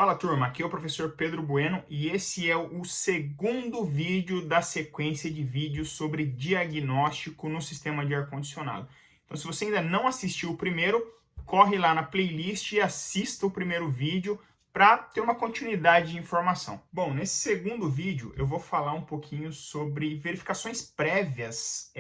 Fala turma, aqui é o professor Pedro Bueno e esse é o segundo vídeo da sequência de vídeos sobre diagnóstico no sistema de ar-condicionado. Então, se você ainda não assistiu o primeiro, corre lá na playlist e assista o primeiro vídeo para ter uma continuidade de informação. Bom, nesse segundo vídeo eu vou falar um pouquinho sobre verificações prévias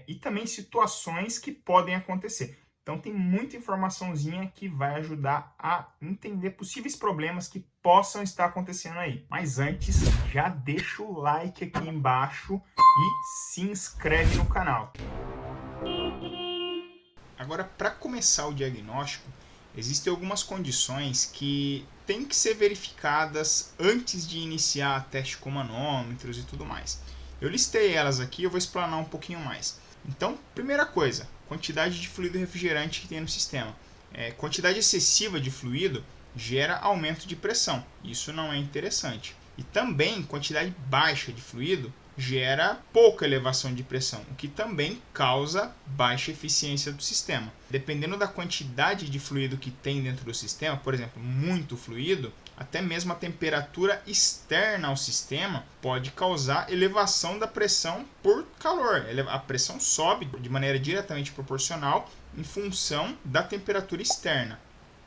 e também situações que podem acontecer. Então tem muita informaçãozinha que vai ajudar a entender possíveis problemas que possam estar acontecendo aí. Mas antes, já deixa o like aqui embaixo e se inscreve no canal. Agora, para começar o diagnóstico, existem algumas condições que têm que ser verificadas antes de iniciar teste com manômetros e tudo mais. Eu listei elas aqui, eu vou explanar um pouquinho mais. Então, primeira coisa, quantidade de fluido refrigerante que tem no sistema. Quantidade excessiva de fluido gera aumento de pressão, isso não é interessante. E também quantidade baixa de fluido gera pouca elevação de pressão, o que também causa baixa eficiência do sistema. Dependendo da quantidade de fluido que tem dentro do sistema, por exemplo, muito fluido, até mesmo a temperatura externa ao sistema pode causar elevação da pressão por calor. A pressão sobe de maneira diretamente proporcional em função da temperatura externa.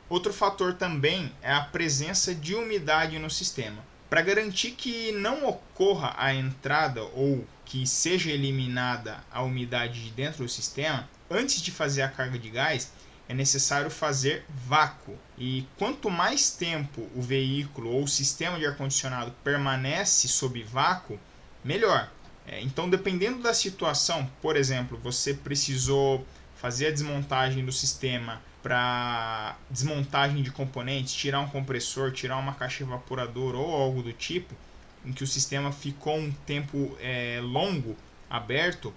Outro fator também é a presença de umidade no sistema. Para garantir que não ocorra a entrada ou que seja eliminada a umidade de dentro do sistema, antes de fazer a carga de gás, é necessário fazer vácuo. E quanto mais tempo o veículo ou o sistema de ar-condicionado permanece sob vácuo, melhor. Então, dependendo da situação, por exemplo, você precisou fazer a desmontagem do sistema para desmontagem de componentes, tirar um compressor, tirar uma caixa evaporadora ou algo do tipo, em que o sistema ficou um tempo longo aberto,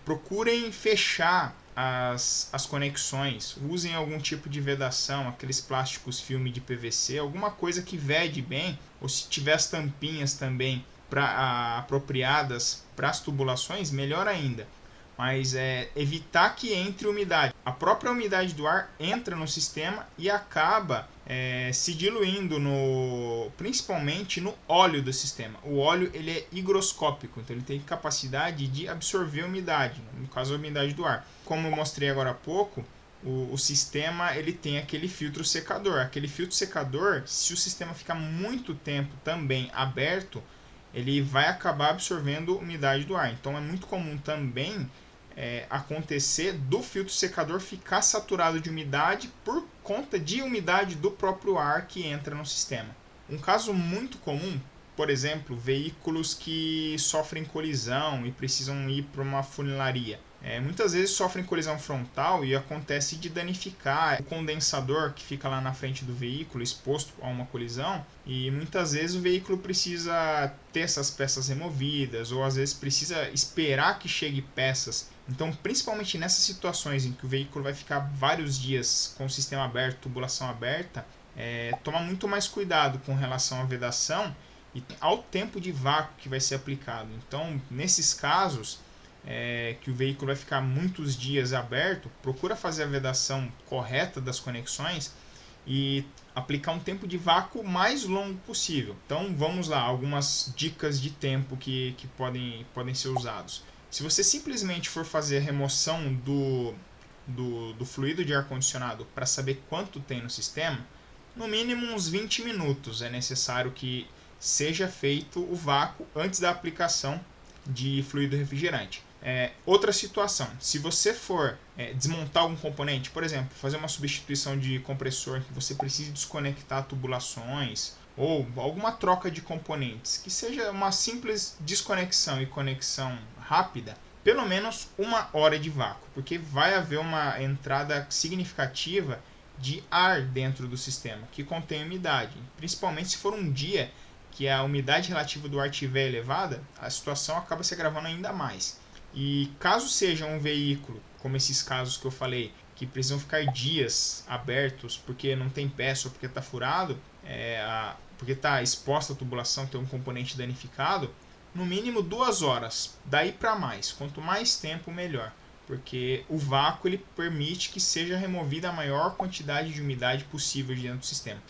procurem fechar as conexões, usem algum tipo de vedação, aqueles plásticos filme de PVC, alguma coisa que vede bem, ou se tiver as tampinhas também apropriadas para as tubulações, melhor ainda. Mas evitar que entre umidade. A própria umidade do ar entra no sistema e acaba se diluindo principalmente no óleo do sistema. O óleo ele é higroscópico, então ele tem capacidade de absorver umidade, no caso a umidade do ar. Como eu mostrei agora há pouco, o sistema ele tem aquele filtro secador. Aquele filtro secador, se o sistema ficar muito tempo também aberto, ele vai acabar absorvendo umidade do ar. Então é muito comum também acontecer do filtro secador ficar saturado de umidade por conta de umidade do próprio ar que entra no sistema. Um caso muito comum, por exemplo, veículos que sofrem colisão e precisam ir para uma funilaria. Muitas vezes sofrem colisão frontal e acontece de danificar o condensador que fica lá na frente do veículo exposto a uma colisão, e muitas vezes o veículo precisa ter essas peças removidas ou às vezes precisa esperar que chegue peças. Então, principalmente nessas situações em que o veículo vai ficar vários dias com o sistema aberto, tubulação aberta, toma muito mais cuidado com relação à vedação e ao tempo de vácuo que vai ser aplicado. Então, nesses casos que o veículo vai ficar muitos dias aberto, procura fazer a vedação correta das conexões e aplicar um tempo de vácuo mais longo possível. Então vamos lá, algumas dicas de tempo que podem ser usados. Se você simplesmente for fazer a remoção do fluido de ar-condicionado para saber quanto tem no sistema, no mínimo uns 20 minutos é necessário que seja feito o vácuo antes da aplicação de fluido refrigerante. Outra situação, se você for desmontar algum componente, por exemplo, fazer uma substituição de compressor que você precise desconectar tubulações ou alguma troca de componentes, que seja uma simples desconexão e conexão rápida, pelo menos 1 hora de vácuo, porque vai haver uma entrada significativa de ar dentro do sistema, que contém umidade, principalmente se for um dia que a umidade relativa do ar estiver elevada, a situação acaba se agravando ainda mais. E caso seja um veículo, como esses casos que eu falei, que precisam ficar dias abertos porque não tem peça ou porque está furado, porque está exposta a tubulação, tem um componente danificado, no mínimo 2 horas, daí para mais. Quanto mais tempo, melhor, porque o vácuo ele permite que seja removida a maior quantidade de umidade possível dentro do sistema.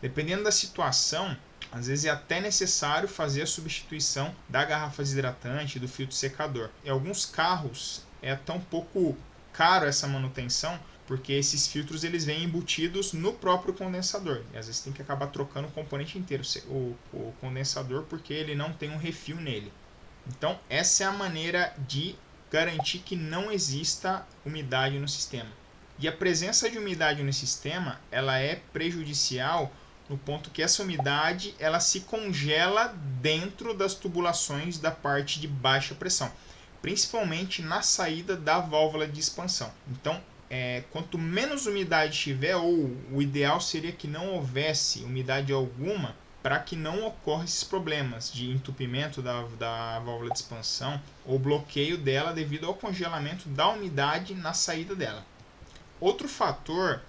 Dependendo da situação, às vezes é até necessário fazer a substituição da garrafa desidratante e do filtro secador. Em alguns carros é até um pouco caro essa manutenção, porque esses filtros eles vêm embutidos no próprio condensador. E às vezes tem que acabar trocando o componente inteiro, o condensador, porque ele não tem um refil nele. Então essa é a maneira de garantir que não exista umidade no sistema. E a presença de umidade no sistema ela é prejudicial no ponto que essa umidade ela se congela dentro das tubulações da parte de baixa pressão, principalmente na saída da válvula de expansão. Então, quanto menos umidade tiver, ou o ideal seria que não houvesse umidade alguma, para que não ocorra esses problemas de entupimento da válvula de expansão ou bloqueio dela devido ao congelamento da umidade na saída dela. Outro fator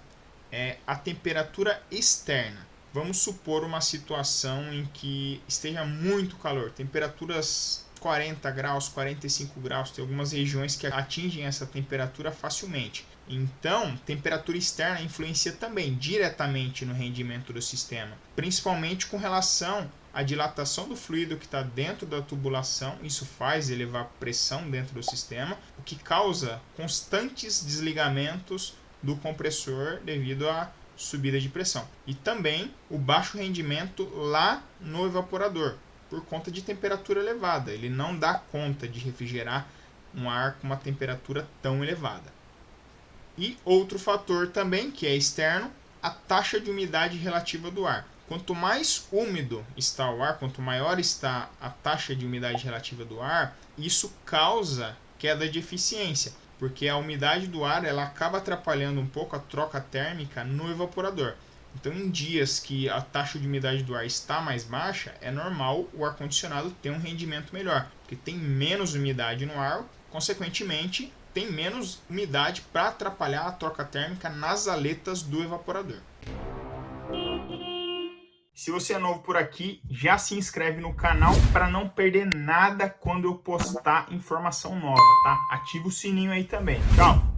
é a temperatura externa. Vamos supor uma situação em que esteja muito calor, temperaturas 40 graus, 45 graus, tem algumas regiões que atingem essa temperatura facilmente. Então, temperatura externa influencia também diretamente no rendimento do sistema, principalmente com relação à dilatação do fluido que está dentro da tubulação. Isso faz elevar a pressão dentro do sistema, o que causa constantes desligamentos do compressor devido à subida de pressão. E também o baixo rendimento lá no evaporador, por conta de temperatura elevada. Ele não dá conta de refrigerar um ar com uma temperatura tão elevada. E outro fator também, que é externo, a taxa de umidade relativa do ar. Quanto mais úmido está o ar, quanto maior está a taxa de umidade relativa do ar, isso causa queda de eficiência, porque a umidade do ar ela acaba atrapalhando um pouco a troca térmica no evaporador. Então, em dias que a taxa de umidade do ar está mais baixa, é normal o ar-condicionado ter um rendimento melhor, porque tem menos umidade no ar, consequentemente, tem menos umidade para atrapalhar a troca térmica nas aletas do evaporador. Se você é novo por aqui, já se inscreve no canal para não perder nada quando eu postar informação nova, tá? Ativa o sininho aí também. Tchau!